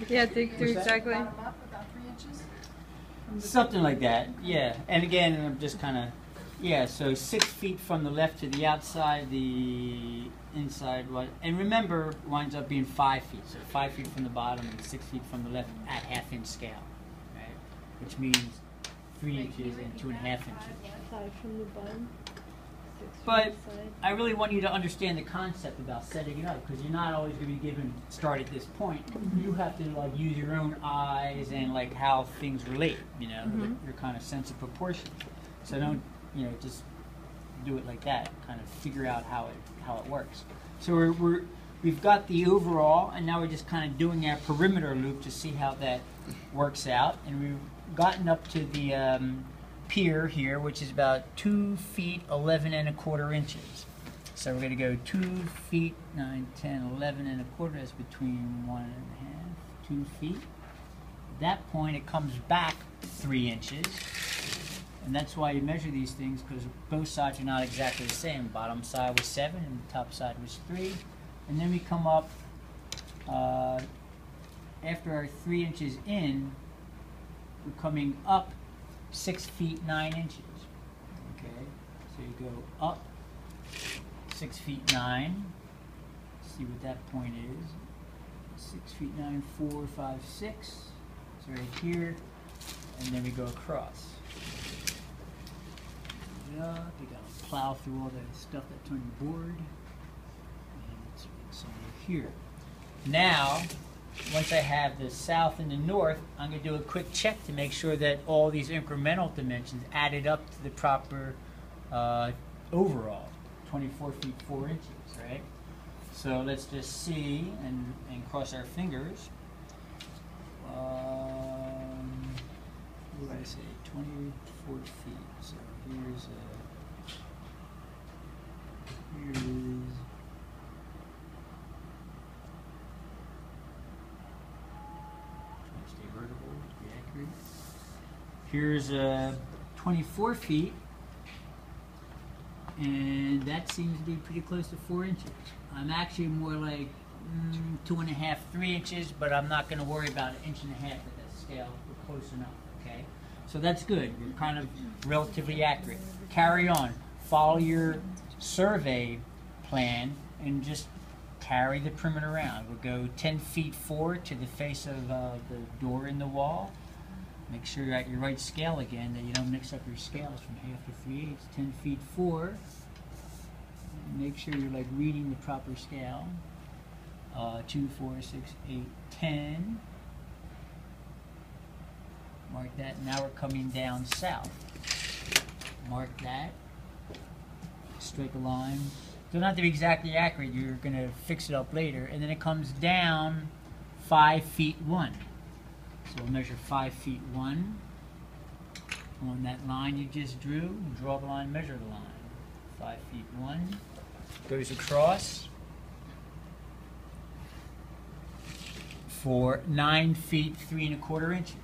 Yeah, dig through exactly. About 3 inches? Something like that, yeah. And again, I'm just kind of, yeah, so 6 feet from the left to the outside, the inside one. And remember, winds up being 5 feet. So 5 feet from the bottom and 6 feet from the left at half-inch scale, right? Which means 3 inches and 2.5 inches. 5 from the bottom. 6 from But the side. I really want you to understand the concept about setting it up, because you're not always going to be given start at this point. You have to like use your own eyes and like how things relate, you know, your kind of sense of proportion. So don't, you know, just do it like that. Kind of figure out how it works. So we've got the overall, and now we're just kind of doing our perimeter loop to see how that works out. And we've gotten up to the pier here, which is about 2 feet 11 1/4 inches. So we're going to go 2 feet 9, 10, 11 1/4. That's between 1 1/2, 2 feet. At that point, it comes back 3 inches. And that's why you measure these things, because both sides are not exactly the same. Bottom side was 7 and the top side was 3. And then we come up, after our 3 inches in, we're coming up 6 feet 9 inches. Okay, so you go up 6 feet 9. See what that point is. 6 feet 9, 4, 5, 6. It's right here. And then we go across. Up, you gotta plow through all the stuff that's on your board. And it's over here. Now, once I have the south and the north, I'm going to do a quick check to make sure that all these incremental dimensions added up to the proper overall, 24 feet 4 inches, right? So let's just see and cross our fingers. What did I say? 24 feet. So here's stay vertical to be accurate. Here's 24 feet, and that seems to be pretty close to 4 inches. I'm actually more like 2.5, 3 inches, but I'm not going to worry about 1.5 inches at that scale. We're close enough, okay? So that's good. We're kind of relatively accurate. Carry on. Follow your survey plan and just carry the perimeter around. We'll go 10 feet forward to the face of the door in the wall. Make sure you're at your right scale again, that you don't mix up your scales from 1/2 to 3/8. 10 feet forward. Make sure you're like reading the proper scale. 2, 4, 6, 8, 10. Mark that. Now we're coming down south. Mark that. Strike a line. Don't have to be exactly accurate. You're going to fix it up later. And then it comes down 5 feet 1. So we'll measure 5 feet 1 on that line you just drew. Draw the line, measure the line. 5 feet 1 goes across for 9 feet 3 1/4 inches.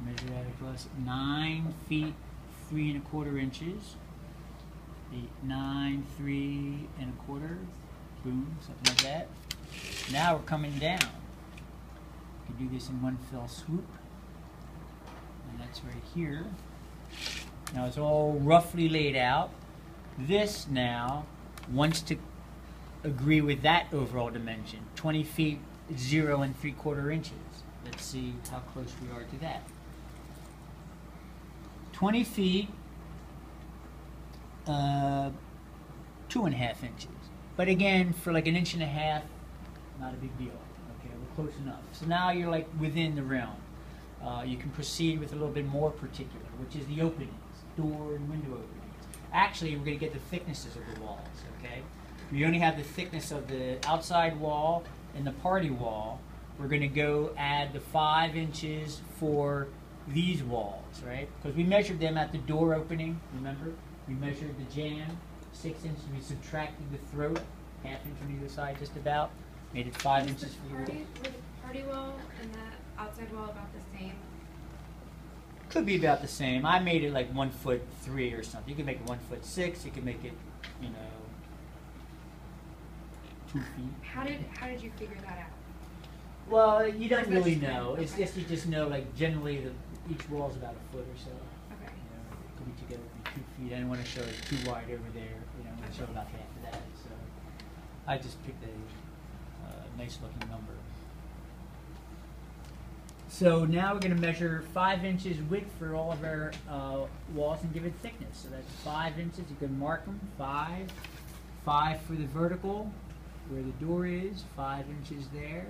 Measure that across 9 feet 3 1/4 inches. 8, 9, 3 1/4. Boom, something like that. Now we're coming down. You can do this in one fell swoop. And that's right here. Now it's all roughly laid out. This now wants to agree with that overall dimension. 20 feet 0 3/4 inches. Let's see how close we are to that. 20 feet 2.5 inches. But again, for like 1.5 inches, not a big deal. Okay, we're close enough. So now you're like within the realm. You can proceed with a little bit more particular, which is the openings, door and window openings. Actually, we're going to get the thicknesses of the walls, okay? We only have the thickness of the outside wall and the party wall. We're going to go add the 5 inches for these walls, right? Because we measured them at the door opening, remember? We measured the jamb, 6 inches. We subtracted the throat, 1/2 inch on either side just about. Made it 5 inches for Were the the party wall and the outside wall about the same? Could be about the same. I made it like 1'3" or something. You can make it 1'6". You can make it, you know, 2 feet. How did you figure that out? Well, you don't Like, that's really just know. random, It's okay. just you just know like generally each wall is about a foot or so. Okay. You know, it could be together be 2 feet. I didn't want to show it too wide over there. You know, I want to show about half of that. So I just picked a nice looking number. So now we're going to measure 5 inches width for all of our walls and give it thickness. So that's 5 inches. You can mark them. 5 for the vertical, where the door is. 5 inches there.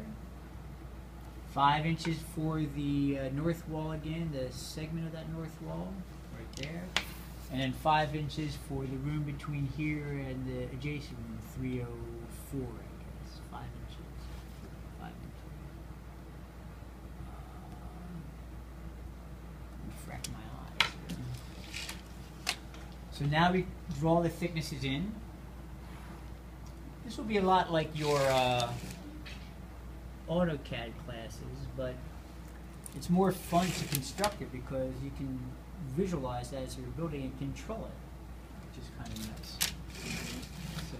5 inches for the north wall again, the segment of that north wall, right there. And then 5 inches for the room between here and the adjacent room, 304, I guess. 5 inches. 5 inches. Refract my eyes here. So now we draw the thicknesses in. This will be a lot like your AutoCAD classes, but it's more fun to construct it because you can visualize that as you're building and control it, which is kind of nice. So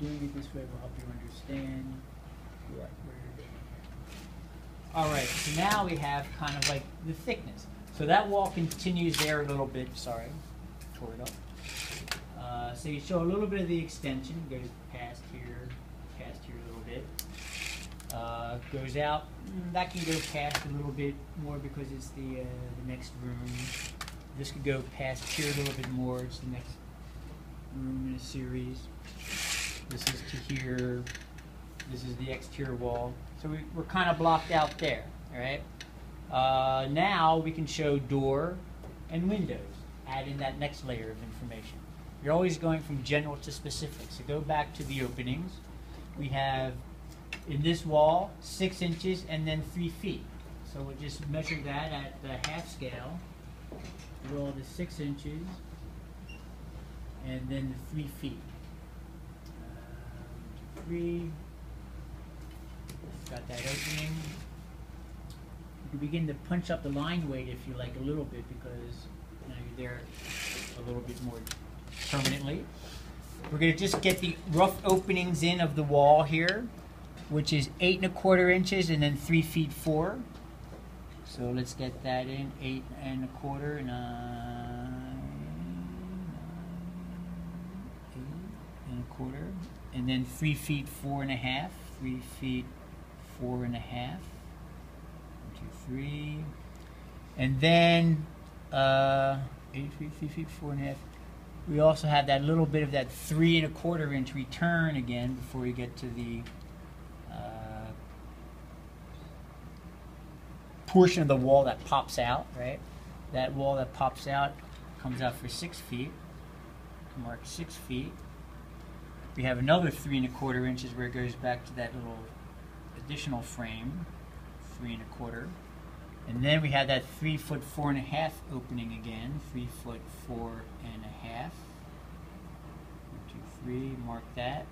doing it this way will help you understand what we're doing here. All right, so now we have kind of like the thickness. So that wall continues there a little bit. Sorry, tore it up. So you show a little bit of the extension, goes past here a little bit. Goes out. That can go past a little bit more because it's the next room. This could go past here a little bit more. It's the next room in a series. This is to here. This is the exterior wall. So we're kind of blocked out there. All right. Now we can show door and windows. Add in that next layer of information. You're always going from general to specific. So go back to the openings. We have in this wall 6 inches and then 3 feet. So we'll just measure that at the half scale. Roll the 6 inches and then the 3 feet. 3. Got that opening. You can begin to punch up the line weight if you like a little bit because you're there a little bit more permanently. We're going to just get the rough openings in of the wall here, which is 8 1/4 inches and then 3 feet 4. So let's get that in, 8 1/4, 9, 8 1/4, and then 3 feet 4 1/2, 3 feet 4 1/2, 1, 2, 3, and then 8 feet, 3 feet 4 1/2. We also have that little bit of that 3 1/4 inch return again before we get to the portion of the wall that pops out, right? That wall that pops out comes out for 6 feet. Mark 6 feet. We have another 3 1/4 inches where it goes back to that little additional frame, 3 1/4. And then we have that 3 foot 4 1/2 opening again, 3 foot 4 1/2. 1, 2, 3, mark that.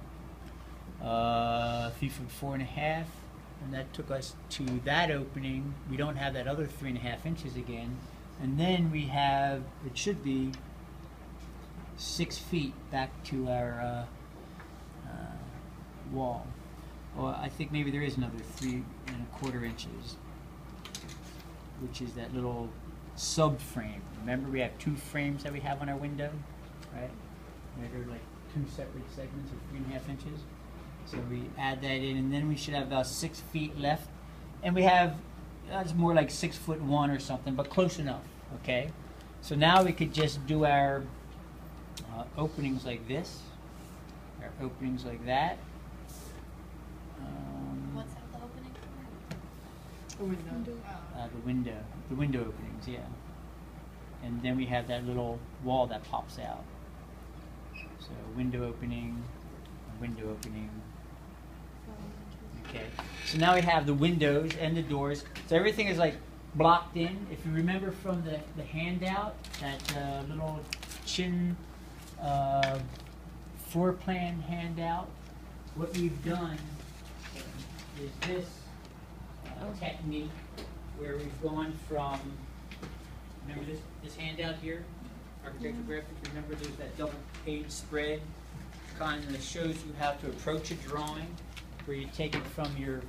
3 foot 4 1/2. And that took us to that opening. We don't have that other 3 1/2 inches again. And then we have, it should be 6 feet back to our wall. Well, I think maybe there is another 3 1/4 inches, which is that little subframe. Remember, we have 2 frames that we have on our window, right? They're like 2 separate segments of 3 1/2 inches. So we add that in, and then we should have about 6 feet left. And we have, it's more like 6 foot 1 or something, but close enough, okay? So now we could just do our openings like this, our openings like that. What's that, the opening? The window openings, yeah. And then we have that little wall that pops out. So window opening, window opening. Okay, so now we have the windows and the doors. So everything is like blocked in. If you remember from the handout, that little chin floor plan handout, what we've done is this technique where we've gone from, remember this handout here, architectural graphics, remember there's that double page spread kind of shows you how to approach a drawing, where you take it from your,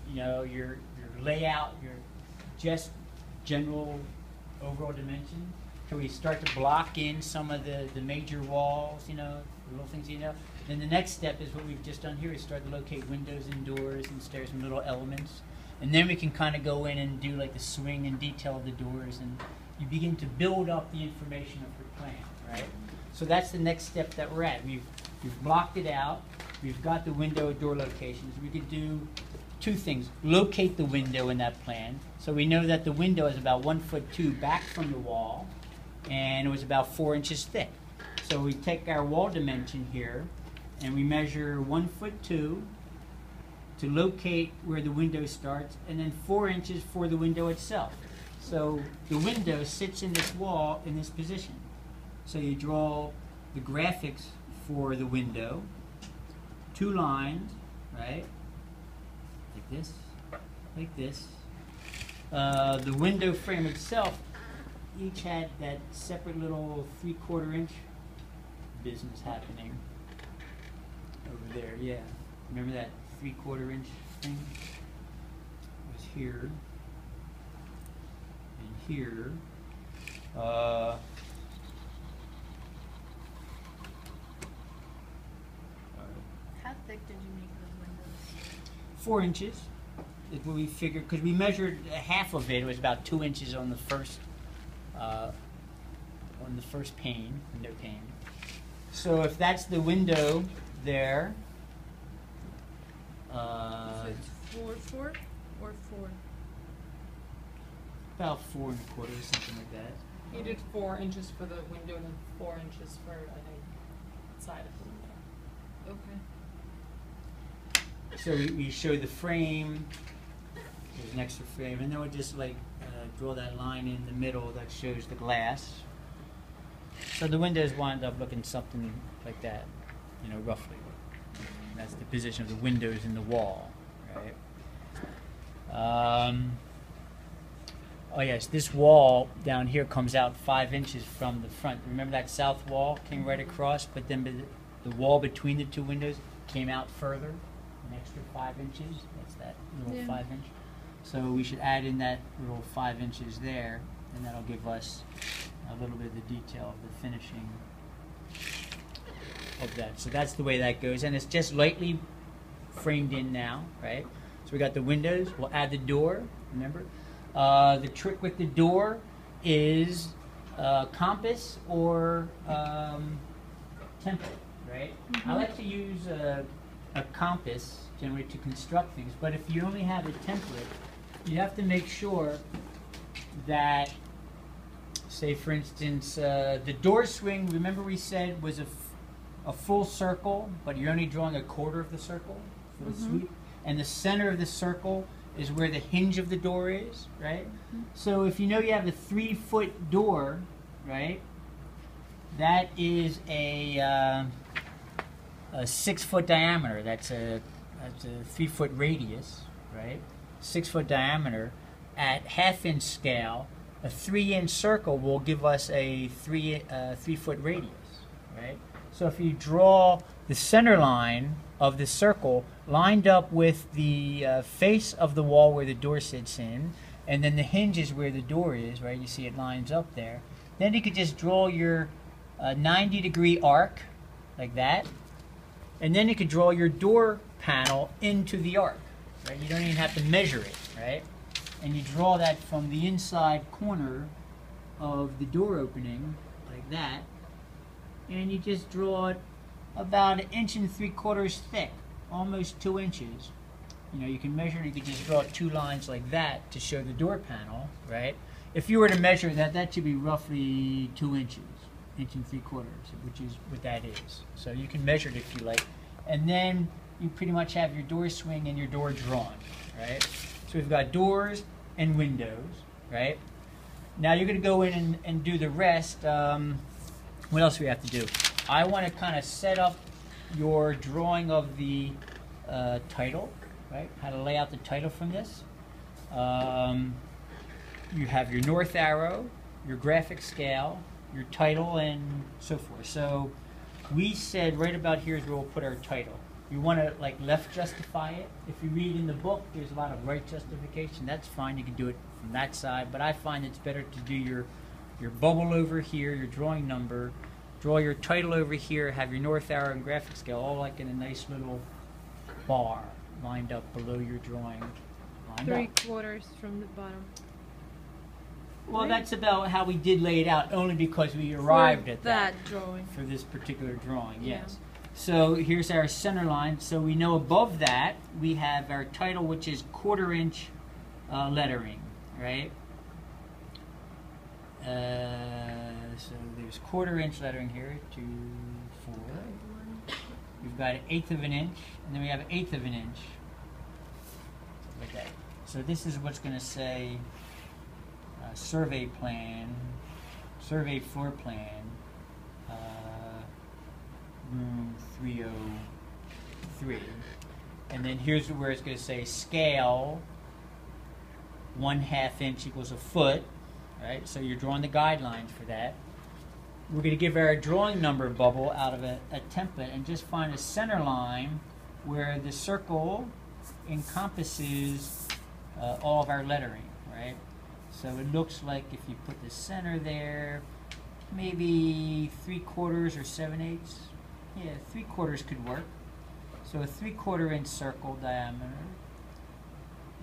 you know, your layout, your just general overall dimension. So we start to block in some of the major walls, you know, the little things, you know. Then the next step is what we've just done here, is start to locate windows and doors and stairs and little elements. And then we can kind of go in and do like the swing and detail of the doors, and you begin to build up the information of your plan, right? So that's the next step that we're at. We've blocked it out. We've got the window and door locations. We could do two things. Locate the window in that plan. So we know that the window is about 1'2" back from the wall, and it was about 4 inches thick. So we take our wall dimension here, and we measure 1'2" to locate where the window starts, and then 4 inches for the window itself. So the window sits in this wall in this position. So you draw the graphics for the window, 2 lines, right? Like this, like this. The window frame itself each had that separate little 3/4 inch business happening over there. Yeah, remember that 3/4 inch thing? It was here and here. How thick did you make those windows? 4 inches is what we figured, because we measured half of it. It was about 2 inches on the first pane, window pane. So if that's the window there, So it's 4 or 4? about 4 1/4, something like that. You did 4 inches for the window and then 4 inches for, I think, side of the window. Okay. So we show the frame, there's an extra frame, and then we'll just like draw that line in the middle that shows the glass. So the windows wind up looking something like that, you know, roughly. And that's the position of the windows in the wall, right? Oh yes, this wall down here comes out 5 inches from the front. Remember that south wall came right across, but then the wall between the two windows came out further, an extra 5 inches. That's that little 5 inch. So we should add in that little 5 inches there, and that'll give us a little bit of the detail of the finishing of that. So that's the way that goes, and it's just lightly framed in now, right? So we got the windows. We'll add the door. Remember, the trick with the door is compass or template, right? I like to use a compass generally to construct things, but if you only have a template, you have to make sure that, say for instance, the door swing, remember we said was a full circle, but you're only drawing a quarter of the circle for the sweep, and the center of the circle is where the hinge of the door is, right? So if you know you have a 3-foot door, right, that is a 6-foot diameter. That's a 3-foot radius, right? 6-foot diameter. At half-inch scale, a 3-inch circle will give us a 3-foot radius, right? So if you draw the center line of the circle lined up with the face of the wall where the door sits in, and then the hinge is where the door is, right? You see it lines up there. Then you could just draw your 90-degree arc like that, and then you could draw your door panel into the arc, right? You don't even have to measure it, right? And you draw that from the inside corner of the door opening like that, and you just draw it about 1 3/4 thick, almost 2 inches. You know, you can measure it, you can just draw 2 lines like that to show the door panel, right? If you were to measure that, that should be roughly 2 inches, 1 3/4, which is what that is. So you can measure it if you like. And then you pretty much have your door swing and your door drawn, right? So we've got doors and windows, right? Now you're going to go in and do the rest. What else do we have to do? I want to kind of set up your drawing of the title, right? How to lay out the title from this. You have your north arrow, your graphic scale, your title, and so forth. So we said right about here is where we'll put our title. You want to like left justify it. If you read in the book, there's a lot of right justification. That's fine. You can do it from that side. But I find it's better to do your bubble over here, your drawing number, draw your title over here, have your north arrow and graphic scale all like in a nice little bar lined up below your drawing. Lined up. 3/4 from the bottom. Well, that's about how we did lay it out, only because we arrived at that drawing. for this particular drawing, Yeah. yes. So here's our center line. So we know above that we have our title, which is 1/4 inch lettering, right? So there's 1/4 inch lettering here, 2, 4. We've got 1/8 of an inch, and then we have 1/8 of an inch. Like that. So this is what's going to say survey plan, survey floor plan, room 303. And then here's where it's going to say scale, 1/2 inch equals a foot. Right? So you're drawing the guidelines for that. We're going to give our drawing number bubble out of a template and just find a center line where the circle encompasses all of our lettering, right? So it looks like if you put the center there, maybe 3/4 or 7/8. Yeah, 3/4 could work. So a 3/4 inch circle diameter,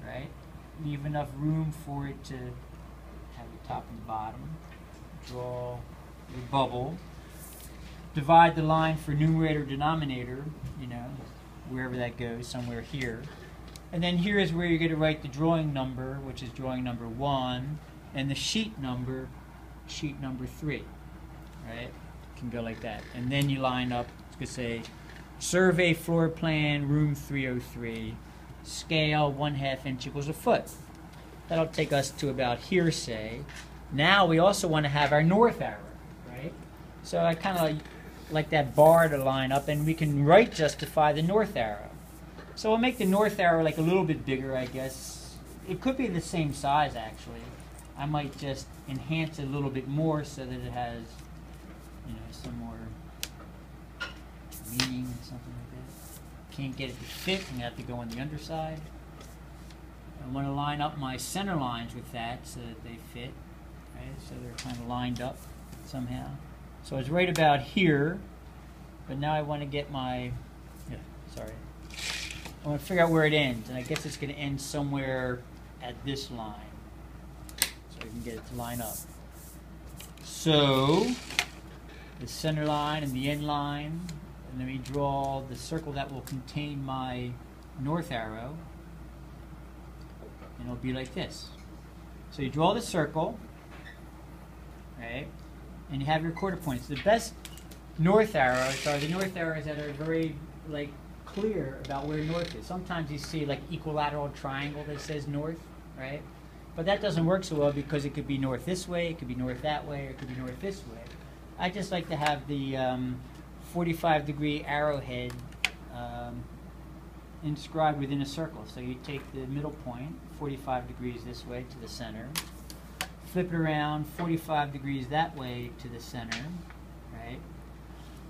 right? Leave enough room for it to have the top and the bottom. Draw your bubble. Divide the line for numerator, denominator, you know, wherever that goes, somewhere here. And then here is where you're going to write the drawing number, which is drawing number 1, and the sheet number 3, right? Can go like that. And then you line up, it's going to say, survey floor plan, room 303, scale 1/2 inch equals a foot. That'll take us to about here, say. Now we also want to have our north arrow, right? So I kind of like that bar to line up, and we can right justify the north arrow. So we'll make the north arrow like a little bit bigger, I guess. It could be the same size, actually. I might just enhance it a little bit more so that it has, you know, some more meaning or something like that. Can't get it to fit, I'm going to have to go on the underside. I want to line up my center lines with that so that they fit, right? So they're kind of lined up somehow. So it's right about here, but now I want to get my, I want to figure out where it ends, and I guess it's going to end somewhere at this line, so I can get it to line up. So the center line and the end line, and then we draw the circle that will contain my north arrow, and it'll be like this. So you draw the circle, right, and you have your quarter points. The best north arrows are the north arrows that are very like clear about where north is. Sometimes you see like equilateral triangle that says north, right? But that doesn't work so well because it could be north this way, it could be north that way, or it could be north this way. I just like to have the 45-degree arrowhead inscribed within a circle. So you take the middle point, 45 degrees this way to the center, flip it around 45 degrees that way to the center, right?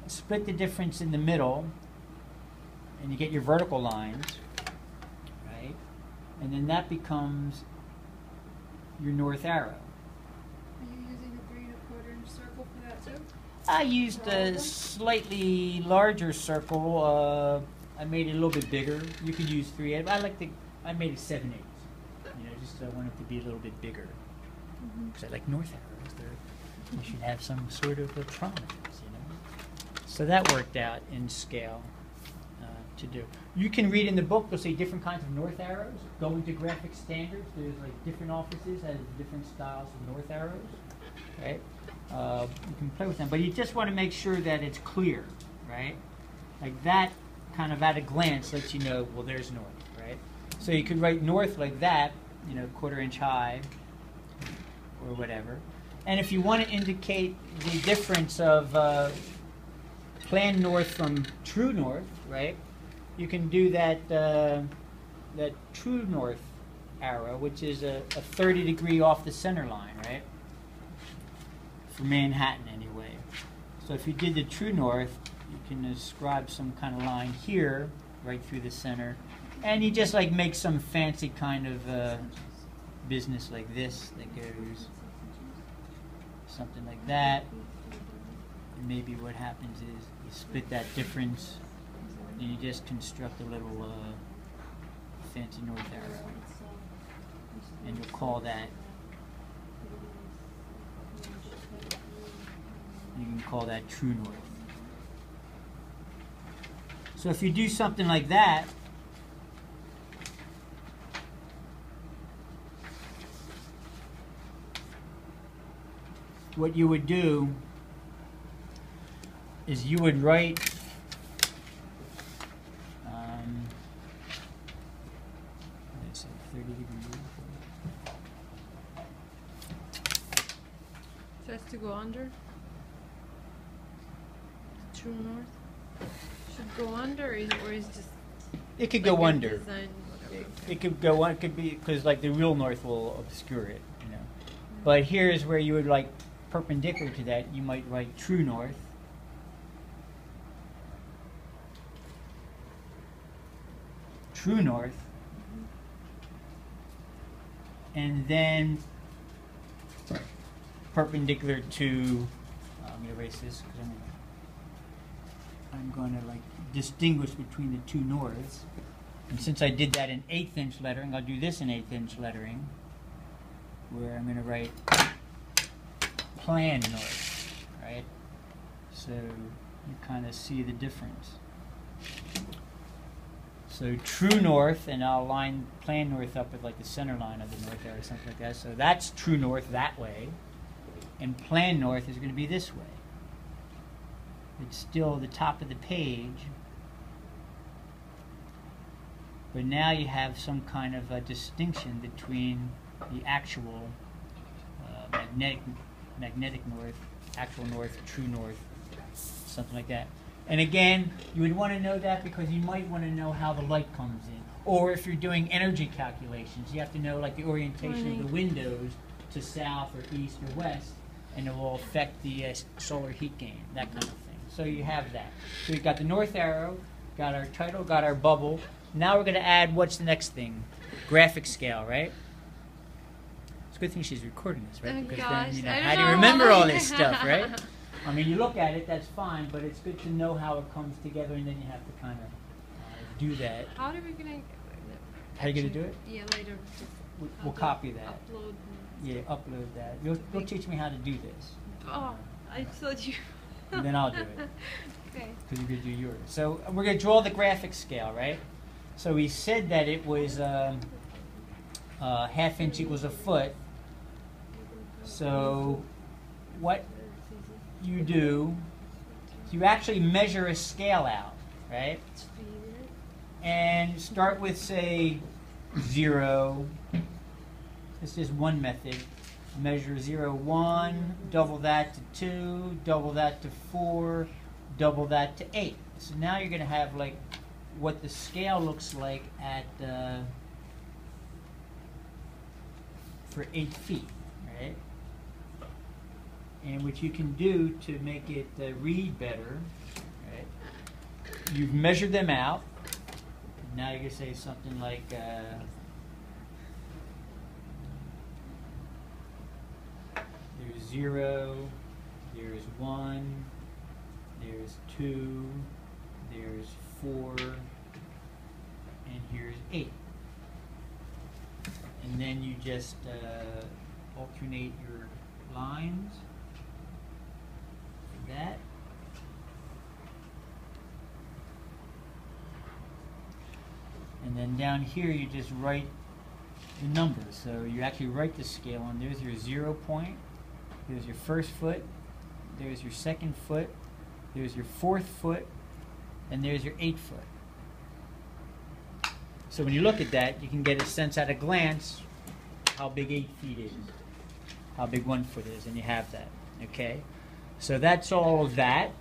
Split the difference in the middle, and you get your vertical lines, right? And then that becomes your north arrow. Are you using a 3 1/4 inch circle for that too? I used a slightly larger circle. I made it a little bit bigger. You could use 3. I made it 7/8. You know, just I want it to be a little bit bigger. Because I like north arrows. You should have some sort of a prominence, you know. So that worked out in scale. To do. You can read in the book, you'll see different kinds of north arrows. Go into graphic standards. There's like different offices that have different styles of north arrows, right? You can play with them, but you just want to make sure that it's clear, right? Like that kind of at a glance lets you know, well, there's north, right? So you could write north like that, you know, 1/4 inch high or whatever. And if you want to indicate the difference of plan north from true north, right? You can do that that true north arrow, which is a 30 degree off the center line, right? For Manhattan, anyway. So if you did the true north, you can ascribe some kind of line here, right through the center, and you just like make some fancy kind of business like this that goes something like that. And maybe what happens is you split that difference, and you just construct a little fancy north arrow, and you'll call that. You can call that true north. So if you do something like that, what you would do is you would write let's say 30 degrees. So it has to go under? True north? Should go under, or is just It could go like a under. design, whatever. It could go on. It could be because like the real north will obscure it, you know. But here's where you would like perpendicular to that. You might write true north. True north. And then perpendicular to. I'm gonna erase this because I'm going to like distinguish between the two norths. And since I did that in 1/8 inch lettering, I'll do this in 1/8 inch lettering, where I'm going to write plan north, right? So you kind of see the difference. So true north, and I'll line plan north up with like the center line of the north arrow or something like that. So that's true north that way, and plan north is going to be this way. It's still the top of the page, but now you have some kind of a distinction between the actual magnetic north, actual north, true north, something like that. And again, you would want to know that because you might want to know how the light comes in. Or if you're doing energy calculations, you have to know like the orientation of the windows to south or east or west, and it will affect the solar heat gain, that kind of thing. So you have that. So we've got the north arrow, got our title, got our bubble. Now we're going to add, what's the next thing? Graphic scale, right? It's a good thing she's recording this, right? Oh, Because gosh, then, you know, I how do don't you know. remember all this stuff, right? I mean, you look at it, that's fine, but it's good to know how it comes together, and then you have to kind of do that. How are we gonna? How are you going to do it? Yeah, later. Just We'll copy that. Upload. Yeah, upload that. You'll teach me how to do this. Oh, I thought you. And then I'll do it. Okay. Because you're going to do yours. So we're going to draw the graphic scale, right? So we said that it was 1/2 inch equals a foot. So what you do, you actually measure a scale out, right? And start with, say, 0. This is one method. Measure 0, 1, double that to 2, double that to 4, double that to 8. So now you're going to have like what the scale looks like at for 8 feet, right? And what you can do to make it read better, right? You've measured them out. Now you're going to say something like there's 0, there's 1, there's 2, there's 4, and here's 8. And then you just alternate your lines like that. And then down here you just write the numbers. So you actually write the scale on. There's your 0 point. There's your first foot. There's your second foot. There's your 4th foot. And there's your 8th foot. So when you look at that, you can get a sense at a glance how big 8 feet is, how big 1 foot is, and you have that. Okay? So that's all of that.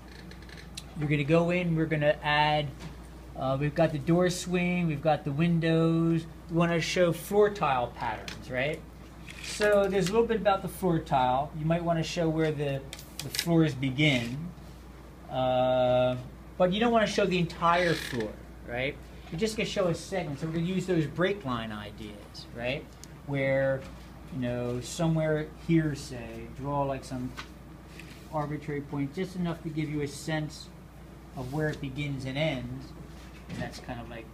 We're going to go in, we're going to add, we've got the door swing, we've got the windows. We want to show floor tile patterns, right? So there's a little bit about the floor tile. You might want to show where the floors begin. but you don't want to show the entire floor, right? You're just going to show a segment. So we're going to use those break line ideas, right? Where, you know, somewhere here, say, draw like some arbitrary point, just enough to give you a sense of where it begins and ends. And that's kind of like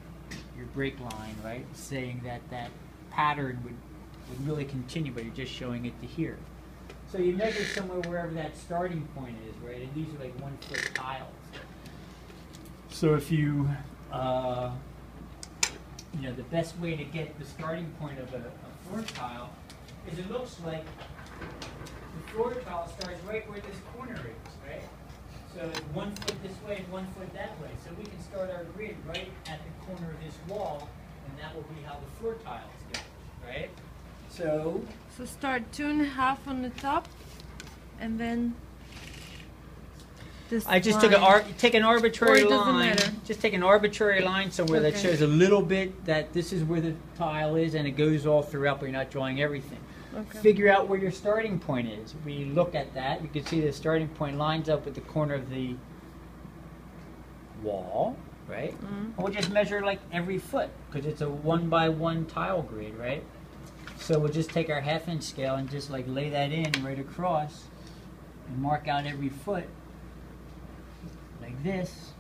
your break line, right? Saying that that pattern would really continue, but you're just showing it to here. So you measure somewhere wherever that starting point is, right? And these are like 1 foot tiles. So if you, you know, the best way to get the starting point of a floor tile is it looks like the floor tile starts right where this corner is, right? So it's 1 foot this way and 1 foot that way. So we can start our grid right at the corner of this wall, and that will be how the floor tiles go, right? So start 2.5 on the top, and then this I just line. take an arbitrary Or it doesn't line. matter. Just take an arbitrary line somewhere that Okay. shows a little bit that this is where the tile is, and it goes all throughout, but you're not drawing everything. Okay. Figure out where your starting point is. We look at that. You can see the starting point lines up with the corner of the wall, right? And we'll just measure like every foot because it's a 1 by 1 tile grid, right? So we'll just take our 1/2 inch scale and just like lay that in right across and mark out every foot like this,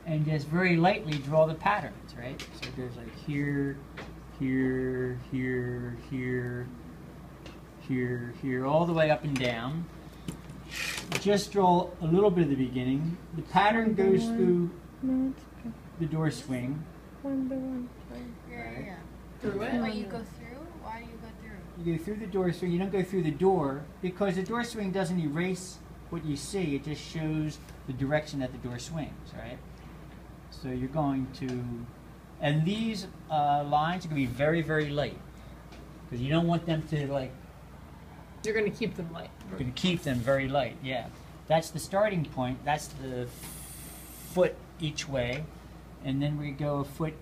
and just very lightly draw the patterns, right? So it goes like here, here, here, here, here, here, all the way up and down. Just draw a little bit of the beginning. The pattern goes through No, it's okay. the door swing. 1 by 1. Yeah. Through it? Oh, you go through? Why do you go through? You go through the door swing. You don't go through the door because the door swing doesn't erase what you see. It just shows the direction that the door swings, right? So you're going to, and these lines are going to be very, very light because you don't want them to like. You're going to keep them light. You're going to keep them very light. Yeah, that's the starting point. That's the foot each way, and then we go a foot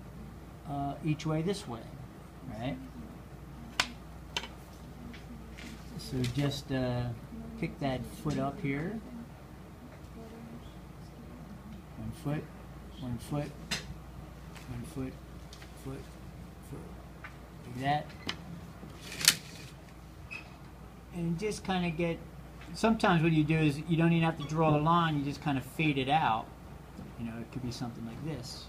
each way this way, right? So just pick that foot up here. 1 foot, 1 foot, 1 foot, foot, foot. Like that. And just kind of get, sometimes what you do is you don't even have to draw a line, you just kind of fade it out. You know, it could be something like this.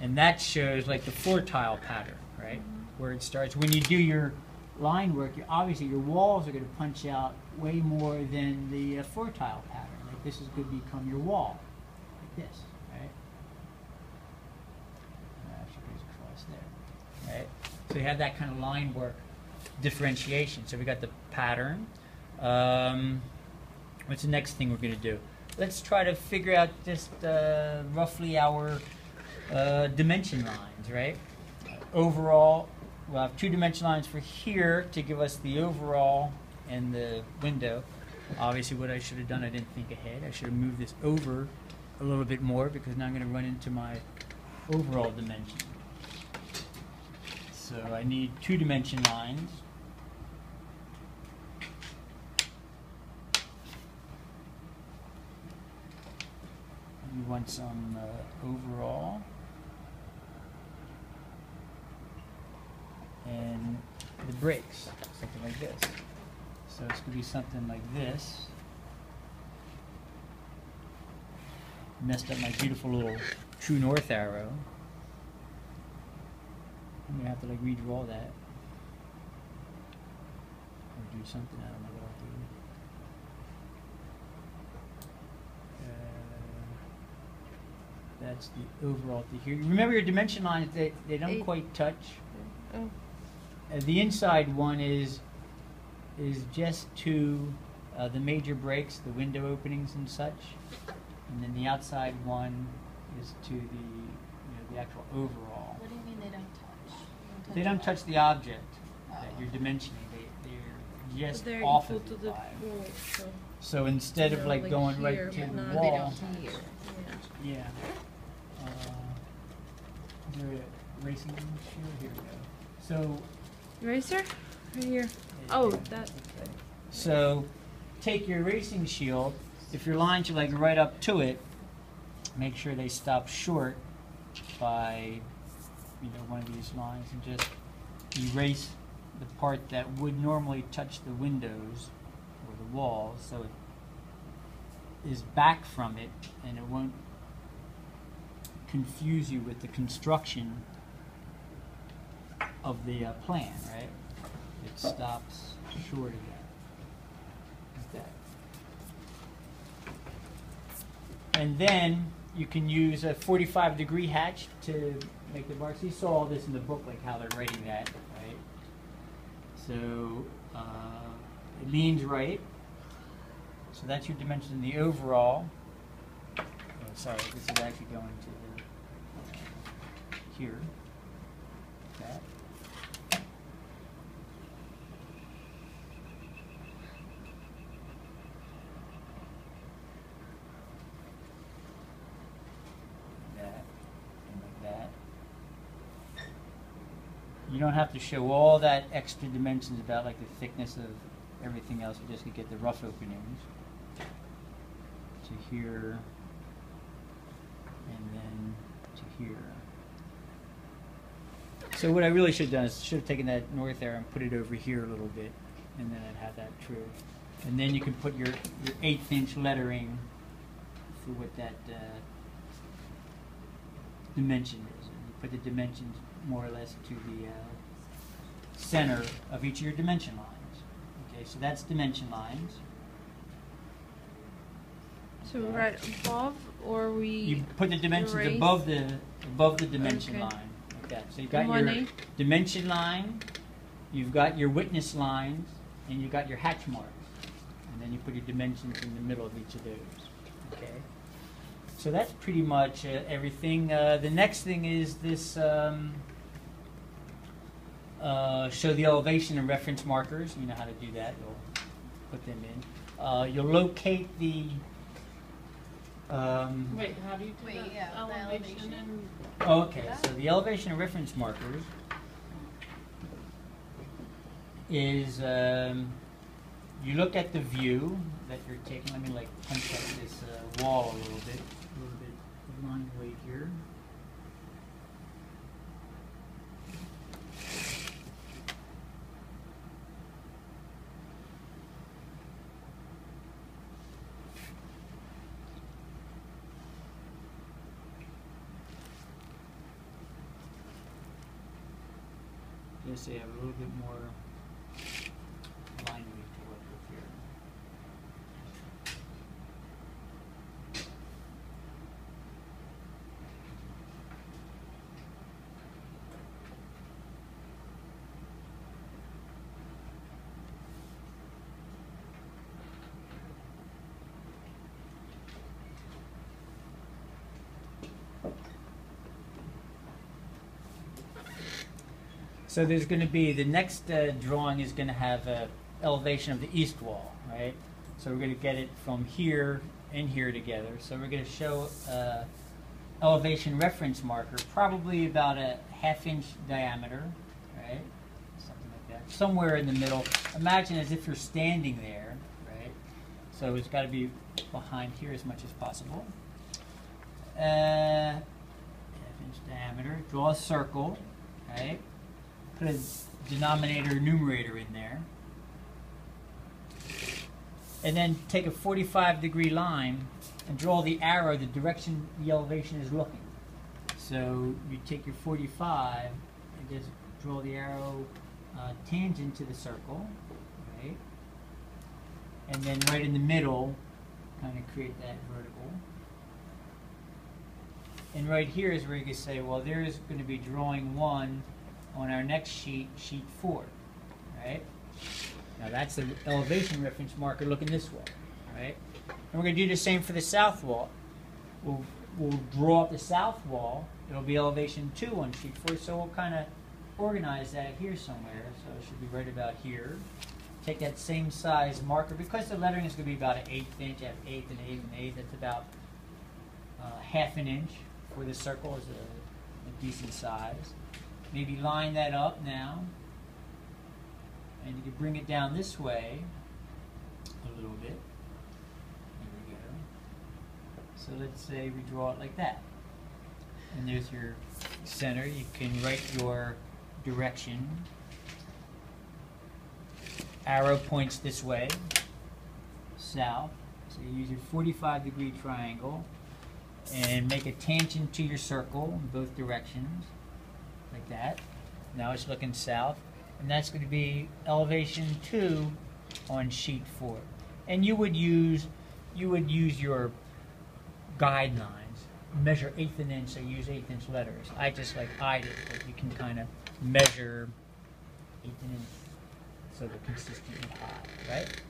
And that shows like the floor tile pattern, right? Where it starts. When you do your line work, obviously your walls are going to punch out way more than the floor tile pattern. Like this is going to become your wall, like this, right? And that actually goes across there, right? So you have that kind of line work differentiation. So we got the pattern. What's the next thing we're going to do? Let's try to figure out just roughly our dimension lines, right? Overall, we'll have 2 dimension lines for here to give us the overall and the window. Obviously, what I should have done, I didn't think ahead. I should have moved this over a little bit more because now I'm going to run into my overall dimension. So I need 2 dimension lines. You want some overall and the breaks, something like this. So it's going to be something like this. Messed up my beautiful little true north arrow. I'm going to have to like redraw that. Or do something, I don't know what I'll do. That's the overall to here. Remember your dimension lines, they don't 8. quite touch. Oh. The inside one is just to the major breaks, the window openings and such. And then the outside one is to the actual overall. What do you mean they don't touch? They don't what? touch the object that Oh. you're dimensioning. They're just But they're off equal of to the the wall. wall, so So instead of they're like going here, right to but the now wall, they're here. Yeah. yeah. Is there a racing shield? Here we go. So Eraser? Right here. yeah, Oh, yeah, that. okay. So take your racing shield if your lines are like right up to it, make sure they stop short by, one of these lines, and just erase the part that would normally touch the windows or the walls, so it is back from it, and it won't confuse you with the construction of the plan, right? It stops short of that. Like that. And then you can use a 45-degree hatch to make the marks. You saw all this in the book, like how they're writing that, right? So it leans right. So that's your dimension in the overall. Oh, sorry, this is actually going to the here. That. That. And like that. You don't have to show all that extra dimensions about like the thickness of everything else. You just can get the rough openings to here and then to here. So what I really should have done is should have taken that north arrow and put it over here a little bit, and then I'd have that true. And then you can put your 1/8" lettering for what that dimension is. And you put the dimensions more or less to the center of each of your dimension lines. Okay, so that's dimension lines. So right above, or we You put the dimensions erase? above the dimension Okay. line, like that. So you've got your 1/8? dimension line, you've got your witness lines, and you've got your hatch marks. And then you put your dimensions in the middle of each of those. Okay. So that's pretty much everything. The next thing is this. Show the elevation and reference markers. You know how to do that. You'll put them in. You'll locate the. Wait, how do you do Wait, that? yeah, the elevation. and Okay, so the elevation and reference markers is you look at the view that you're taking. Let me like punch up this wall a little bit of line weight here. Just so you have a little bit more line weight to work with here. So there's going to be, the next drawing is going to have a elevation of the east wall, right? So we're going to get it from here and here together. So we're going to show elevation reference marker, probably about a 1/2" diameter, right? Something like that. Somewhere in the middle. Imagine as if you're standing there, right? So it's got to be behind here as much as possible. 1/2" diameter. Draw a circle, right? Put a denominator, numerator in there. And then take a 45-degree line and draw the arrow the direction the elevation is looking. So you take your 45 and just draw the arrow tangent to the circle, right? And then right in the middle, kind of create that vertical. And right here is where you can say, well, there's going to be drawing 1 on our next sheet, sheet 4, right? Now that's the elevation reference marker looking this way, right? And we're going to do the same for the south wall. We'll draw up the south wall. It'll be elevation 2 on sheet 4, so we'll kind of organize that here somewhere. So it should be right about here. Take that same size marker. Because the lettering is going to be about an 1/8". You have 1/8 and 1/8 and 1/8. That's about 1/2 inch for the circle is a decent size. Maybe line that up now, and you can bring it down this way a little bit. There we go. So let's say we draw it like that. And there's your center. You can write your direction. Arrow points this way, south. So you use your 45-degree triangle and make a tangent to your circle in both directions, like that. Now it's looking south. And that's going to be elevation 2 on sheet 4. And you would use your guidelines. Measure 1/8 an inch, so use 1/8 inch letters. I just like eyed it, but you can kind of measure 1/8 an inch so they're consistently high, right?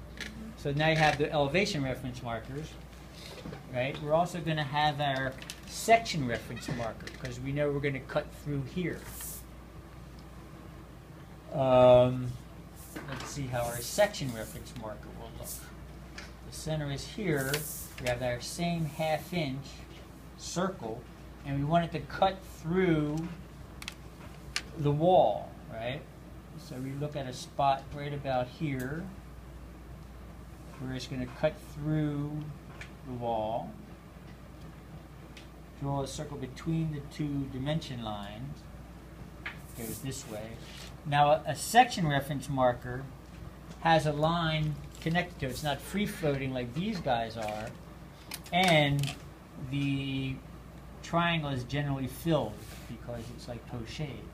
So now you have the elevation reference markers, right? We're also going to have our section reference marker because we know we're going to cut through here. Let's see how our section reference marker will look. The center is here. We have our same 1/2 inch circle, and we want it to cut through the wall, right? So we look at a spot right about here where it's going to cut through the wall. Draw a circle between the two dimension lines. Goes this way. Now a section reference marker has a line connected to it. It's not free floating like these guys are, and the triangle is generally filled because it's like pochade.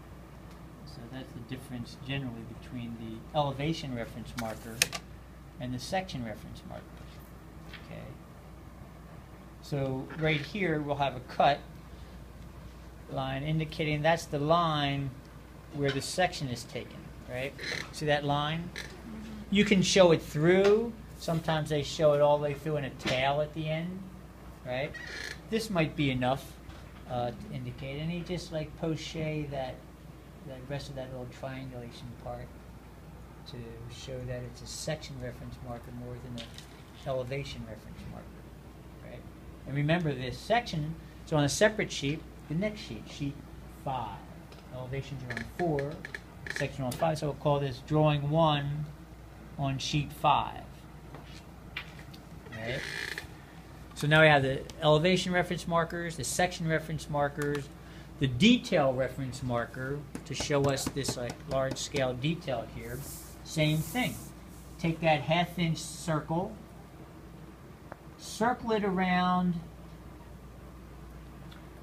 So that's the difference generally between the elevation reference marker and the section reference marker. Okay. So right here we'll have a cut line indicating that's the line where the section is taken, right? See that line? You can show it through. Sometimes they show it all the way through in a tail at the end, right? This might be enough to indicate. And you just like poche that rest of that little triangulation part to show that it's a section reference marker more than an elevation reference marker, right? And remember, this section is on a separate sheet, the next sheet, sheet 5. Elevations are on 4, section on 5, so we'll call this drawing 1 on sheet 5. Right? So now we have the elevation reference markers, the section reference markers, the detail reference marker to show us this like large scale detail here. Same thing. Take that 1/2 inch circle, circle it around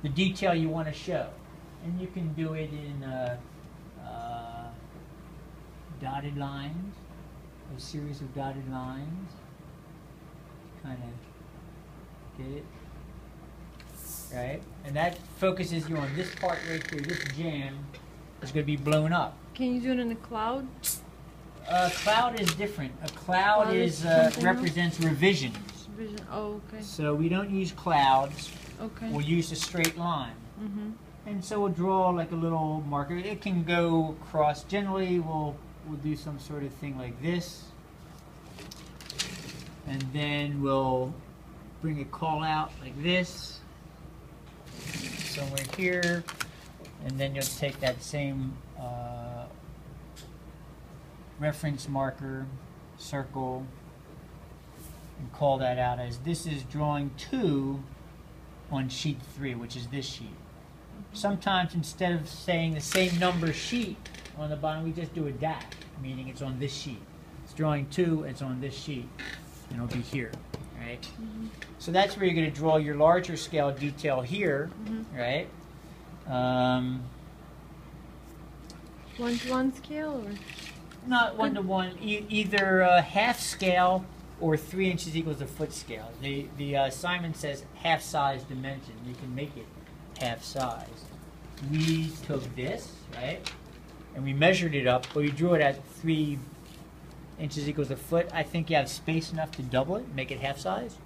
the detail you want to show. And you can do it in dotted lines, a series of dotted lines. Kind of get it, right? And that focuses you on this part right here. This jam is going to be blown up. Can you do it in a cloud? A cloud is different. A cloud is something represents revisions. Vision. Oh, okay. So we don't use clouds. Okay. We'll use a straight line. Mm-hmm. And so we'll draw like a little marker. It can go across. Generally, we'll do some sort of thing like this. And then we'll bring a call out like this, somewhere here. And then you'll take that same reference marker, circle, and call that out as this is drawing 2 on sheet 3, which is this sheet. Sometimes instead of saying the same number sheet on the bottom, we just do a dash, meaning it's on this sheet. It's drawing 2, it's on this sheet, and it'll be here, right? Mm-hmm. So that's where you're going to draw your larger scale detail here, Mm-hmm. right? 1-to-1 scale or? Not 1-to-1, either half scale or 3 inches equals a foot scale. The assignment says half size dimension. You can make it half size. We took this, right, and we measured it up, but we drew it at 3 inches equals a foot. I think you have space enough to double it, make it half size.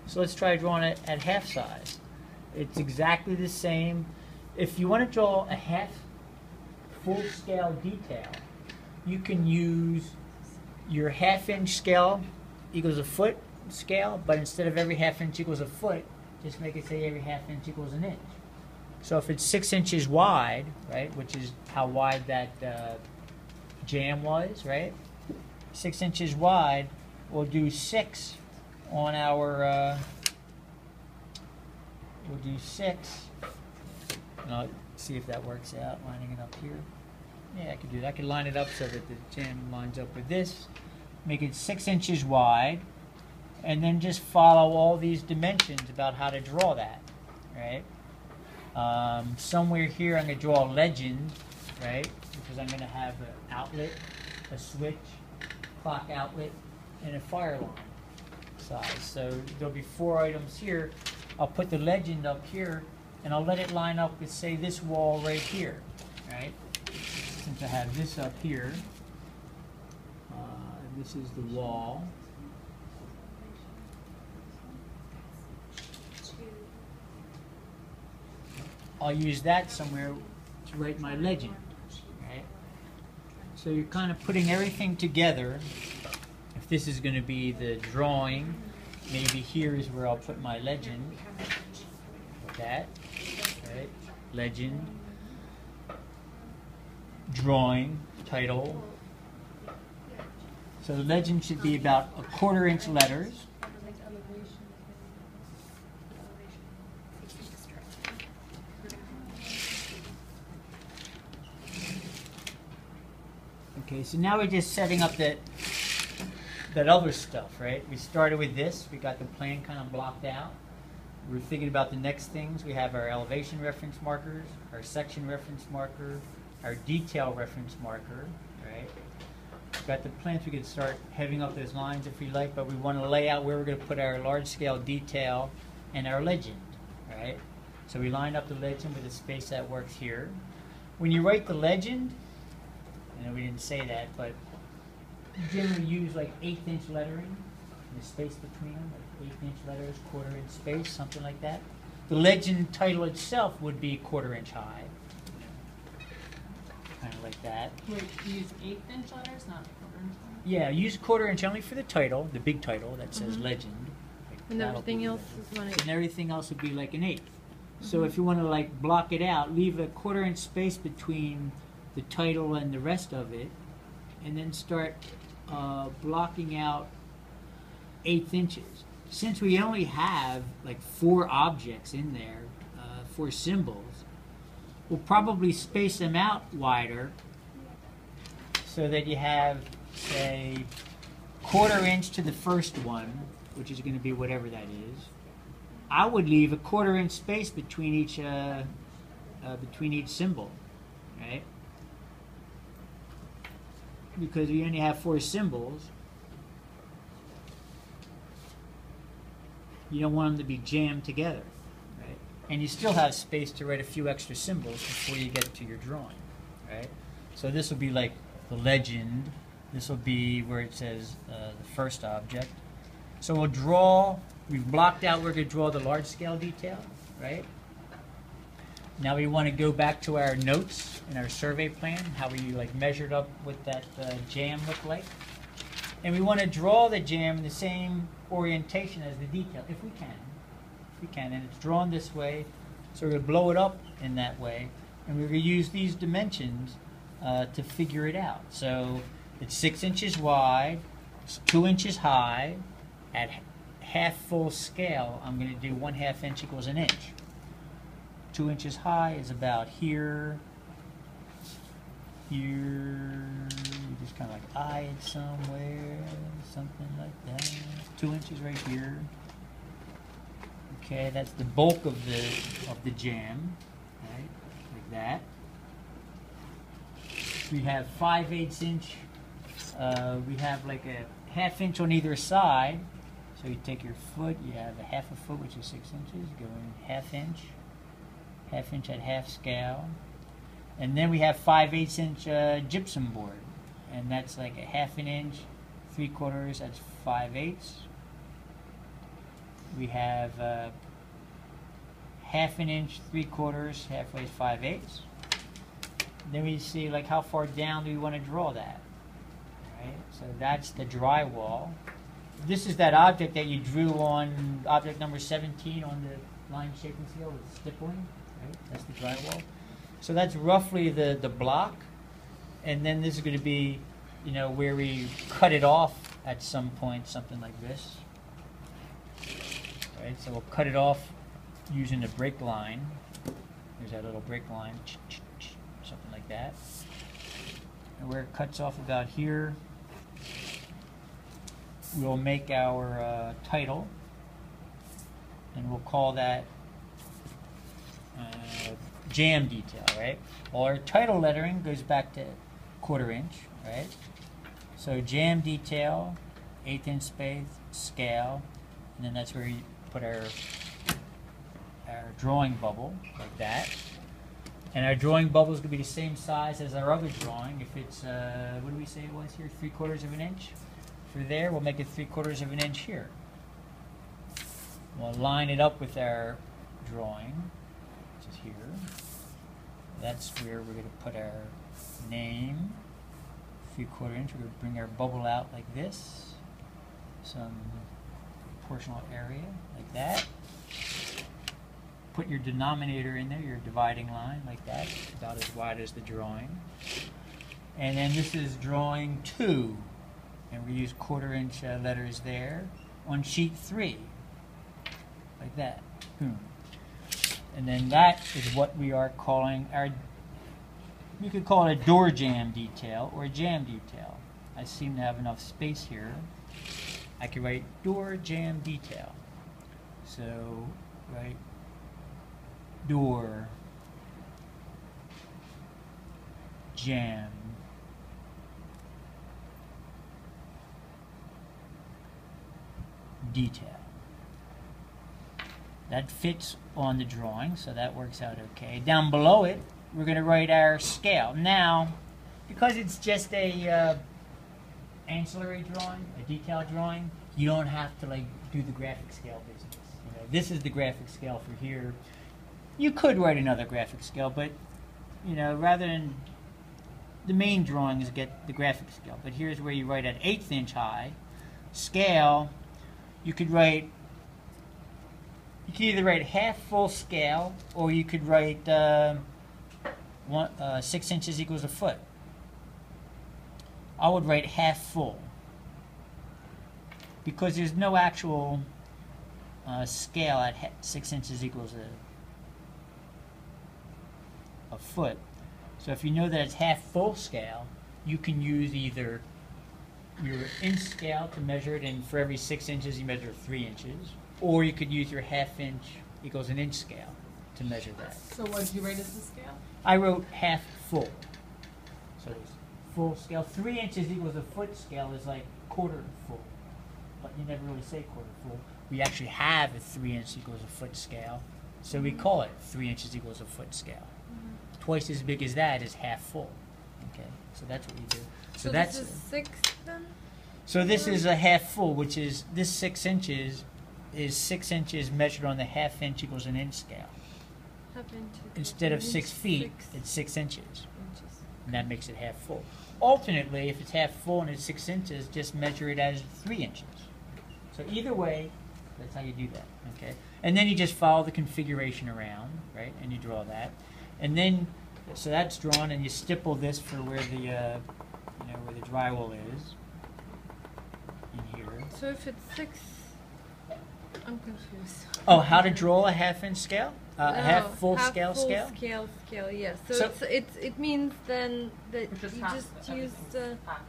So let's try drawing it at half size. It's exactly the same. If you want to draw a half full scale detail, you can use your 1/2 inch scale equals a foot scale, but instead of every 1/2 inch equals a foot, just make it say every 1/2 inch equals an inch. So if it's 6 inches wide, right, which is how wide that jam was, right? 6 inches wide, we'll do 6 on our we'll do 6. And I'll see if that works out, lining it up here. Yeah, I could do that. I could line it up so that the jam lines up with this. Make it 6 inches wide. And then just follow all these dimensions about how to draw that, right? Somewhere here I'm going to draw a legend, right? Because I'm going to have an outlet, a switch, clock outlet, and a fire line size. So there'll be 4 items here. I'll put the legend up here, and I'll let it line up with, say, this wall right here, right? Since I have this up here, and this is the wall. I'll use that somewhere to write my legend, right? So you're kind of putting everything together. If this is going to be the drawing, maybe here is where I'll put my legend. Like that, right? Legend, drawing, title. So the legend should be about a 1/4 inch letters. Okay, so now we're just setting up that other stuff, right? We started with this. We got the plan kind of blocked out. We're thinking about the next things. We have our elevation reference markers, our section reference marker, our detail reference marker, right? We've got the plans. We could start heading up those lines if we like, but we want to lay out where we're going to put our large-scale detail and our legend, right? So we line up the legend with a space that works here. When you write the legend, I know we didn't say that, but you generally use like 1/8 inch lettering and the space between them, like 1/8 inch letters, 1/4 inch space, something like that. The legend title itself would be 1/4 inch high, kind of like that. Wait, you use 1/8 inch letters, not 1/4 inch letters? Yeah, use 1/4 inch only for the title, the big title that says legend. Like, And that'll everything be else legend. is 1/8. And everything else would be like an 1/8. So if you want to like block it out, leave a 1/4 inch space between the title and the rest of it, and then start blocking out 1/8 inches. Since we only have like 4 objects in there, 4 symbols, we'll probably space them out wider so that you have, say, 1/4 inch to the first one, which is going to be whatever that is. I would leave a 1/4 inch space between each symbol, right? Because we only have 4 symbols. You don't want them to be jammed together, right? And you still have space to write a few extra symbols before you get to your drawing, right? So this will be like the legend. This will be where it says the first object. So we'll draw, we've blocked out where we're going to draw the large scale detail, right? Now we want to go back to our notes in our survey plan, how we like measured up what that jam looked like. And we want to draw the jam in the same orientation as the detail, if we can. If we can, and it's drawn this way, so we're going to blow it up in that way. And we're going to use these dimensions to figure it out. So it's 6 inches wide, it's 2 inches high. At half full scale, I'm going to do 1/2 inch equals an inch. 2 inches high is about here, here, you just kind of like eye it somewhere, something like that. 2 inches right here. Okay, that's the bulk of the jam, right? Like that. We have 5/8 inch. We have like a 1/2 inch on either side. So you take your foot, you have a 1/2 foot, which is 6 inches, go in 1/2 inch. 1/2 inch at half scale, and then we have 5/8 inch gypsum board, and that's like a 1/2 inch, 3/4. That's 5/8. We have 1/2 inch, 3/4, halfway is 5/8. Then we see like how far down do we want to draw that, right? So that's the drywall. This is that object that you drew on object number 17 on the line shaping scale with stippling. Right? That's the drywall. So that's roughly the block, and then this is going to be, you know, where we cut it off at some point, something like this. Right? So we'll cut it off using the break line. There's that little break line, something like that. And where it cuts off about here, we'll make our title, and we'll call that jam detail, right? Well, our title lettering goes back to 1/4 inch, right? So jam detail, 1/8 inch space, scale, and then that's where you put our drawing bubble, like that. And our drawing bubble is going to be the same size as our other drawing. If it's, what do we say it was here, 3/4 of an inch? For there, we'll make it 3/4 of an inch here. We'll line it up with our drawing, which is here. That's where we're going to put our name, 3/4 inch. We're going to bring our bubble out like this, some proportional area like that. Put your denominator in there, your dividing line like that, about as wide as the drawing. And then this is drawing 2, and we use 1/4 inch letters there on sheet 3, like that. Boom. And then that is what we are calling our, you could call it a door jam detail or a jam detail. I seem to have enough space here. I could write door jam detail. So, right, door jam detail. That fits on the drawing, so that works out okay. Down below it, we're going to write our scale. Now, because it's just a ancillary drawing, a detail drawing, you don't have to like do the graphic scale business. You know, this is the graphic scale for here. You could write another graphic scale, but you know, rather than the main drawing is get the graphic scale. But here's where you write at 1/8 inch high scale. You could write. You could either write half full scale, or you could write 6 inches equals a foot. I would write half full because there's no actual scale at 6 inches equals a foot. So if you know that it's half full scale, you can use either your inch scale to measure it, and for every 6 inches you measure 3 inches, or you could use your 1/2 inch equals an inch scale to measure that. So what did you write as the scale? I wrote half full. So it's full scale. 3 inches equals a foot scale is like 1/4 full. But you never really say 1/4 full. We actually have a 3 inch equals a foot scale. So we call it 3 inches equals a foot scale. Twice as big as that is half full. Okay, so that's what we do. So that's this is 6 then? so this is a half full, which is this 6 inches is 6 inches measured on the 1/2 inch equals an inch scale. 1/2 inch. Instead of 6 feet, 6 it's 6 inches. inches. And that makes it half full. Alternately, if it's half full and it's 6 inches, just measure it as 3 inches. So either way, that's how you do that. Okay, and then you just follow the configuration around, right? And you draw that, and then so that's drawn, and you stipple this for where the where the drywall is in here. So if it's 6, I'm confused. Oh, how to draw a 1/2 inch scale? A No, half full scale full scale? scale, yes. So, So- it means then that Or just you half, just use everything's the half.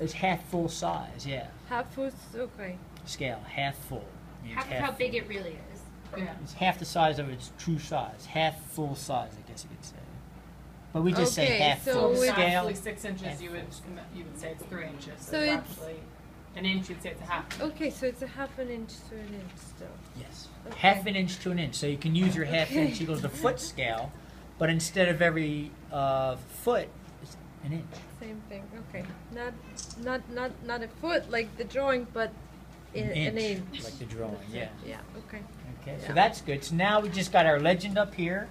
It's half full size, yeah. half full, okay. Scale, half full. Means Half of how big full. it really is. Yeah. It's half the size of its true size. Half full size, I guess you could say. But we just say Okay, half so full So it's scale. actually 6 inches, half you would say it's 3 inches. So So it's it's- actually an inch, you'd say it's a half. Okay, so it's a 1/2 inch to an inch still. Yes. Okay. 1/2 an inch to an inch. So you can use your 1/2 Okay. inch equals the foot scale, but instead of every foot, it's an inch. Same thing. Okay. Not a foot like the drawing, but an inch. like the drawing, yeah. Yeah. Okay. Okay, so Yeah. that's good. So now we just got our legend up here.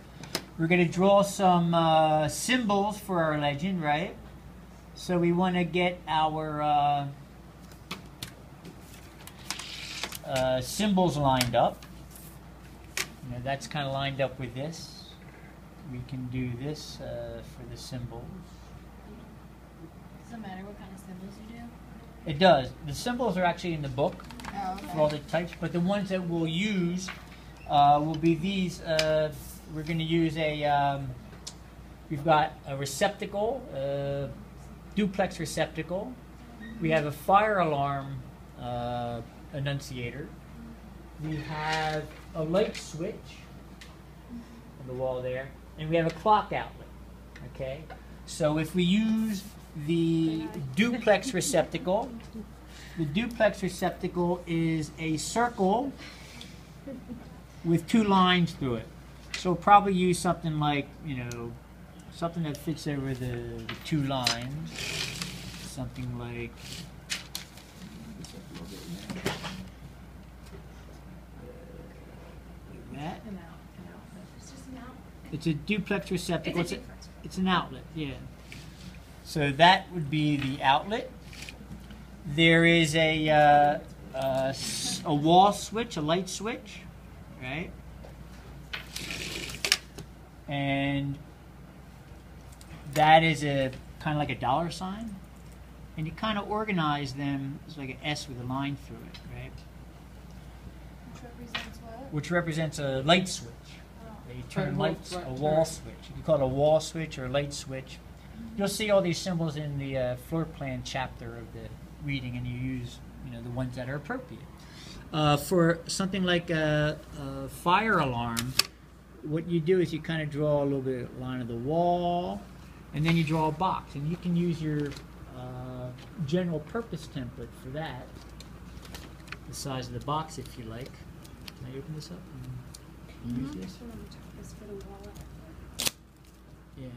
We're going to draw some symbols for our legend, right? So we want to get our symbols lined up. You know, that's kind of lined up with this. We can do this for the symbols. Doesn't matter what kind of symbols you do. It does. The symbols are actually in the book Oh, for all the types, but the ones that we'll use will be these. We're going to use a, we've got a receptacle, duplex receptacle. We have a fire alarm annunciator. We have a light switch on the wall there, and we have a clock outlet. Okay, so if we use the duplex receptacle, the duplex receptacle is a circle with 2 lines through it. So we'll probably use something like, you know, something that fits over the 2 lines. Something like, that. It's a duplex receptacle. It's an outlet, yeah. So that would be the outlet. There is a wall switch, a light switch, right? And that is a kind of like a dollar sign. And you kind of organize them, it's like an S with a line through it, right? Which represents what? Which represents a light switch. You turn lights, a wall switch. You can call it a wall switch or a light switch. You'll see all these symbols in the floor plan chapter of the reading, and you use, you know, the ones that are appropriate. For something like a fire alarm, what you do is you kind of draw a little bit of line of the wall, and then you draw a box, and you can use your general purpose template for that. The size of the box, if you like. Can I open this up and use this? Yeah.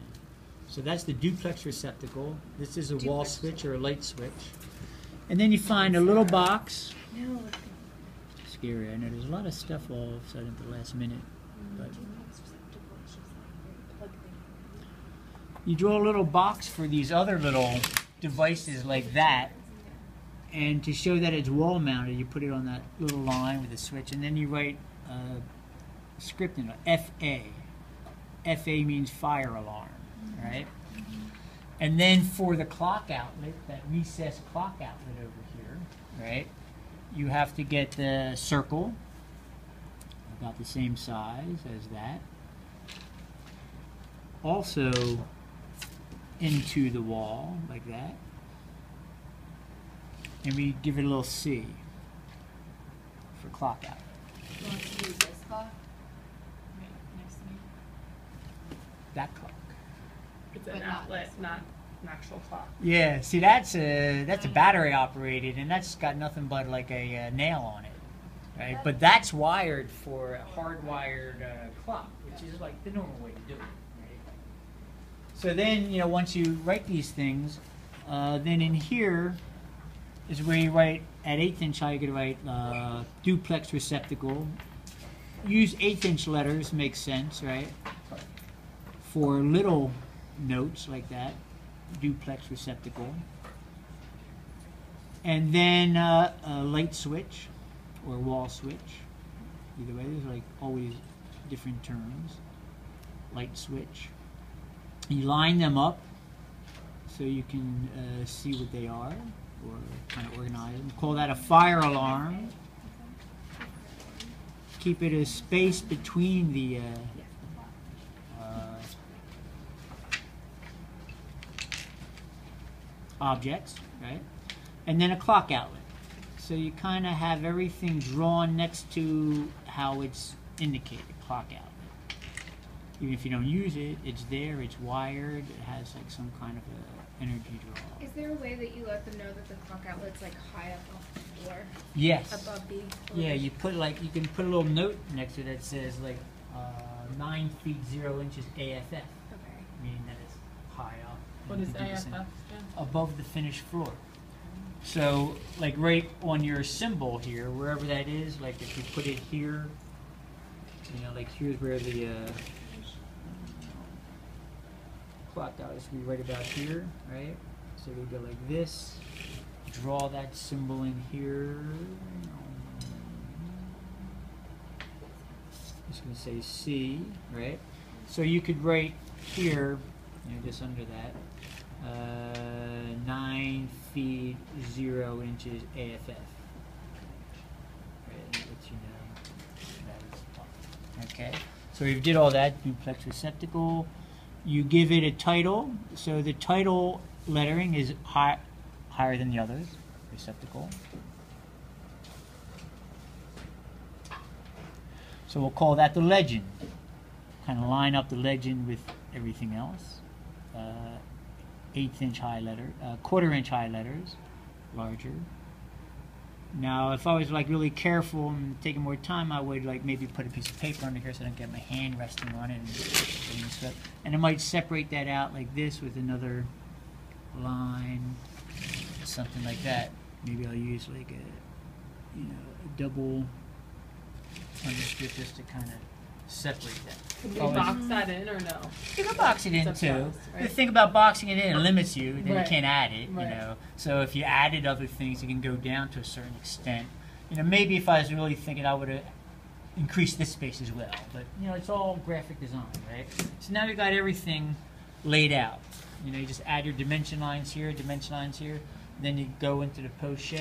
So that's the duplex receptacle. This is a wall switch or a light switch. And then you find a little box. Scary, I know. There's a lot of stuff all of a sudden at the last minute. But you draw a little box for these other little devices like that. And to show that it's wall mounted, you put it on that little line with a switch, and then you write a script in it, FA. FA means fire alarm, right? And then for the clock outlet, that recessed clock outlet over here, right? You have to get the circle, about the same size as that. Also into the wall, like that. And we give it a little C for clock outlet. You want to use this clock? Right next to me. That clock. It's an But not outlet, this one. not an actual clock. Yeah, see that's a battery operated, and that's got nothing but like a nail on it, right? But that's wired for a hardwired clock, which is like the normal way to do it, right? So then, you know, once you write these things, then in here is where you write at 1/8 inch high. You could write duplex receptacle. Use 1/8 inch letters, makes sense, right? For little notes like that, duplex receptacle. And then a light switch or wall switch. Either way, there's like always different terms. Light switch. You line them up so you can see what they are, or kind of organize them. Call that a fire alarm. Keep it a space between the objects, right? And then a clock outlet. So you kind of have everything drawn next to how it's indicated, clock outlet. Even if you don't use it, it's there, it's wired, it has like some kind of a energy draw. Is there a way that you let them know that the clock outlet's like high up off the floor, Yes. above the? Yeah, you put like, you can put a little note next to it that says like 9 feet 0 inches AFF, Okay. meaning that it's high up. What And is you can do the AFF, same. Jen? Above the finished floor. So, like right on your symbol here, wherever that is, like if you put it here, you know, like here's where the clock out is, be right about here, right? So we go like this, draw that symbol in here. Just gonna say C, right? So you could write here, you know, just under that. 9 feet 0 inches AFF. Right, and it lets you know that is Okay, so we did all that, duplex receptacle. You give it a title, so the title lettering is higher than the others, receptacle. So we'll call that the legend. Kind of line up the legend with everything else. 1/8 inch high letter, 1/4 inch high letters, larger. Now, if I was like really careful and taking more time, I would like maybe put a piece of paper under here so I don't get my hand resting on it and stuff. And I might separate that out like this with another line, something like that. Maybe I'll use like a, a double understrip just to kind of separate that. Can you box that in or no? You can box it in It's too. up to us, right? The thing about boxing it in, it limits you. Then Right. you can't add it. Right. You know. So if you added other things, you can go down to a certain extent. Maybe if I was really thinking, I would have increased this space as well. But it's all graphic design, right? So now you got everything laid out. You just add your dimension lines here, Then you go into the poche.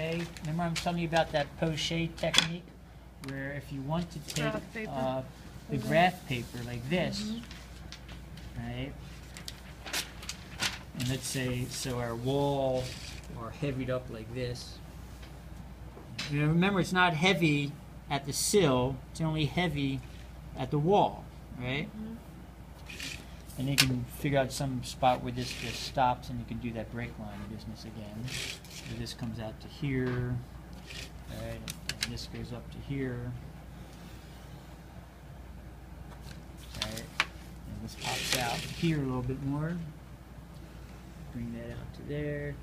Remember, I'm telling you about that poche technique, where if you want to take Graph paper. the graph paper like this, right? And let's say, so our wall are heavied up like this. Remember, it's not heavy at the sill, it's only heavy at the wall, right? And you can figure out some spot where this just stops and you can do that break line business again. So this comes out to here, right? And this goes up to here. Right, and this pops out here a little bit more. Bring that out to there.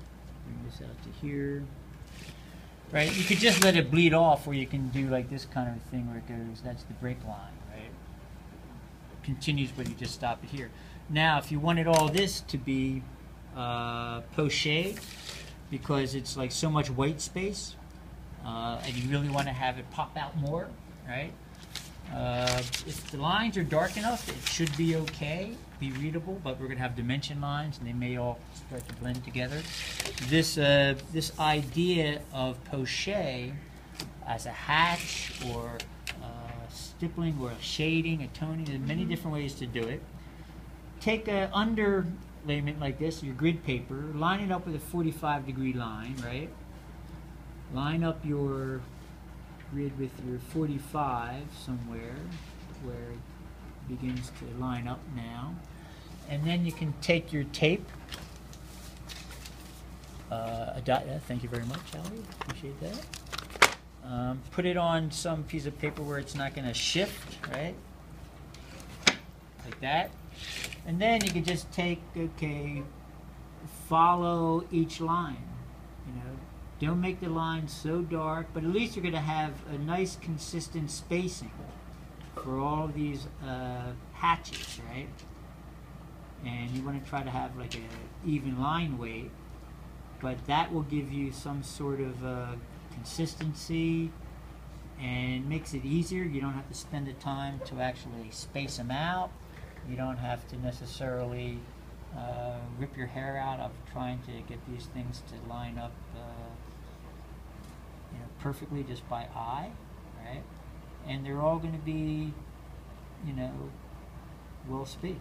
Bring this out to here. Right, you could just let it bleed off, or you can do like this kind of thing where it goes. That's the break line, right? It continues, but you just stop it here. Now, if you wanted all this to be poché, because it's like so much white space, and you really want to have it pop out more, right? If the lines are dark enough, it should be okay, be readable, but we're going to have dimension lines, and they may all start to blend together. This idea of poché as a hatch, or stippling, or a shading, a toning, there's many different ways to do it. Take an underlayment like this, your grid paper, line it up with a 45-degree line, right? Line up your grid with your 45 somewhere where it begins to line up now. And then you can take your tape, thank you very much, Ali, appreciate that. Put it on some piece of paper where it's not going to shift, right? Like that. And then you can just take, follow each line, Don't make the line so dark, but at least you're going to have a nice consistent spacing for all of these hatches, right? And you want to try to have like an even line weight, but that will give you some sort of consistency and makes it easier. You don't have to spend the time to actually space them out. You don't have to necessarily rip your hair out of trying to get these things to line up perfectly just by eye, right? And they're all going to be, well spaced,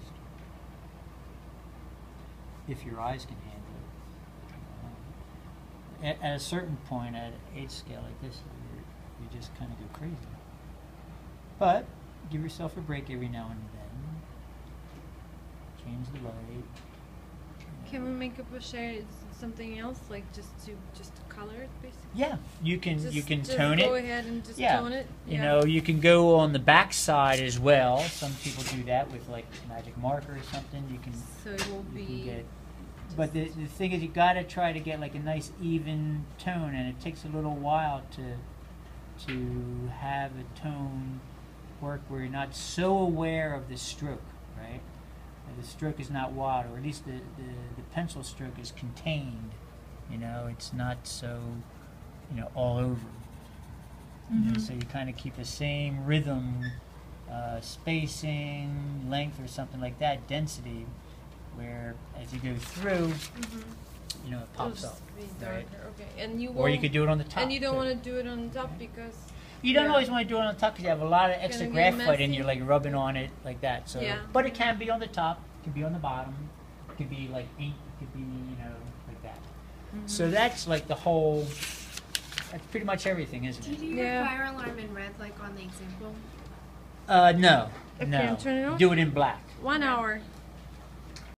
if your eyes can handle it. At a certain point, at an 8 scale like this, you just kind of go crazy. But give yourself a break every now and then. Change the light. Can we make a poché something else, like just to color it, basically? Yeah, you can Just tone it. Go ahead and just Yeah. tone it. You can go on the back side as well. Some people do that with like magic marker or something. You can. So it will You can be. get, but the thing is, you got to try to get like a nice even tone, and it takes a little while to have a tone work where you're not so aware of the stroke, right? The stroke is not wild, or at least the pencil stroke is contained. It's not so, all over. So you kind of keep the same rhythm, spacing, length, or something like that, density, where as you go through, it pops It'll up. be Right? darker, okay. And you Or you could do it on the top. And you don't too. want to do it on the top because You don't Yeah. always want to do it on the top because you have a lot of extra Gonna get graphite and messy. you're like rubbing on it like that. So, Yeah. but it can be on the top, it can be on the bottom, it could be like ink, it could be like that. So that's like the whole. That's pretty much everything, isn't Do you it? do your Yeah. fire alarm in red like on the example? No, Okay, no. I'm turning it off. Do it in black. 1 hour.